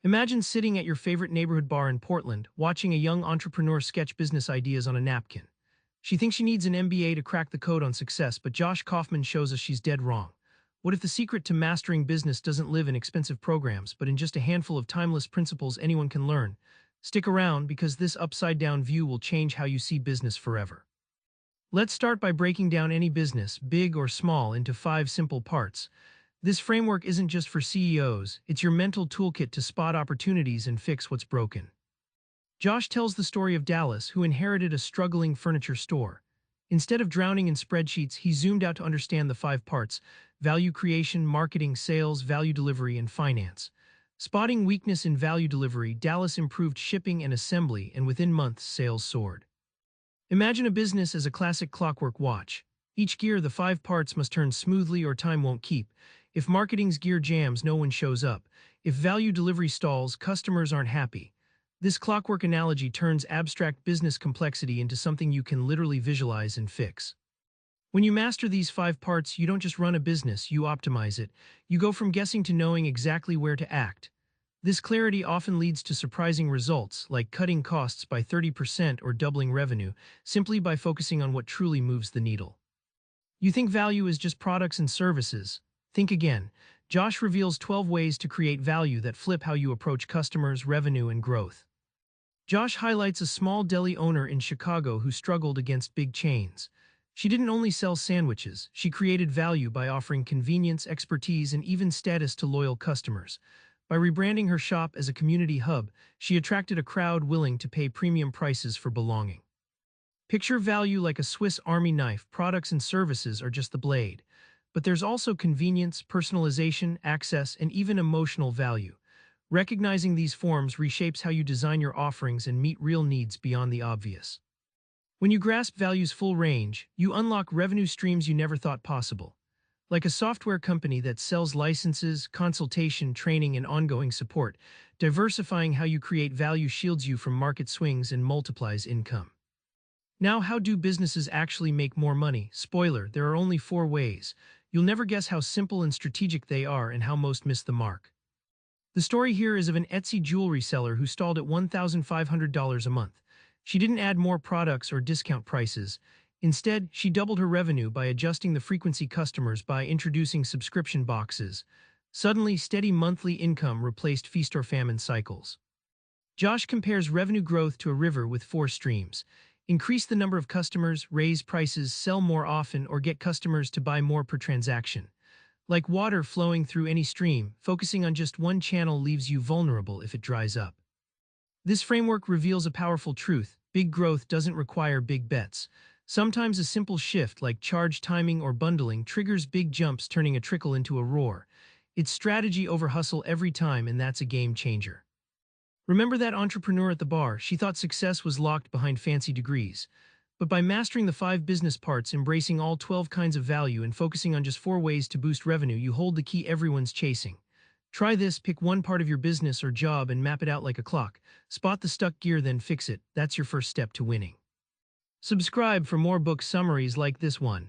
Imagine sitting at your favorite neighborhood bar in Portland, watching a young entrepreneur sketch business ideas on a napkin. She thinks she needs an MBA to crack the code on success, but Josh Kaufman shows us she's dead wrong. What if the secret to mastering business doesn't live in expensive programs, but in just a handful of timeless principles anyone can learn? Stick around because this upside-down view will change how you see business forever. Let's start by breaking down any business, big or small, into 5 simple parts. This framework isn't just for CEOs, it's your mental toolkit to spot opportunities and fix what's broken. Josh tells the story of Dallas, who inherited a struggling furniture store. Instead of drowning in spreadsheets, he zoomed out to understand the 5 parts: value creation, marketing, sales, value delivery, and finance. Spotting weakness in value delivery, Dallas improved shipping and assembly, and within months, sales soared. Imagine a business as a classic clockwork watch. Each gear, the 5 parts, must turn smoothly or time won't keep. If marketing's gear jams, no one shows up. If value delivery stalls, customers aren't happy. This clockwork analogy turns abstract business complexity into something you can literally visualize and fix. When you master these 5 parts, you don't just run a business, you optimize it. You go from guessing to knowing exactly where to act. This clarity often leads to surprising results, like cutting costs by 30% or doubling revenue, simply by focusing on what truly moves the needle. You think value is just products and services? Think again. Josh reveals 12 ways to create value that flip how you approach customers, revenue, and growth. Josh highlights a small deli owner in Chicago who struggled against big chains. She didn't only sell sandwiches, she created value by offering convenience, expertise, and even status to loyal customers. By rebranding her shop as a community hub, she attracted a crowd willing to pay premium prices for belonging. Picture value like a Swiss Army knife. Products and services are just the blade. But there's also convenience, personalization, access, and even emotional value. Recognizing these forms reshapes how you design your offerings and meet real needs beyond the obvious. When you grasp value's full range, you unlock revenue streams you never thought possible. Like a software company that sells licenses, consultation, training, and ongoing support, diversifying how you create value shields you from market swings and multiplies income. Now, how do businesses actually make more money? Spoiler, there are only 4 ways. You'll never guess how simple and strategic they are and how most miss the mark. The story here is of an Etsy jewelry seller who stalled at $1,500 a month. She didn't add more products or discount prices. Instead, she doubled her revenue by adjusting the frequency customers by introducing subscription boxes. Suddenly, steady monthly income replaced feast or famine cycles. Josh compares revenue growth to a river with 4 streams. Increase the number of customers, raise prices, sell more often, or get customers to buy more per transaction. Like water flowing through any stream, focusing on just one channel leaves you vulnerable if it dries up. This framework reveals a powerful truth: big growth doesn't require big bets. Sometimes a simple shift like charge timing or bundling triggers big jumps, turning a trickle into a roar. It's strategy over hustle every time, and that's a game changer. Remember that entrepreneur at the bar? She thought success was locked behind fancy degrees. But by mastering the 5 business parts, embracing all 12 kinds of value, and focusing on just 4 ways to boost revenue, you hold the key everyone's chasing. Try this: pick one part of your business or job and map it out like a clock. Spot the stuck gear, then fix it. That's your first step to winning. Subscribe for more book summaries like this one.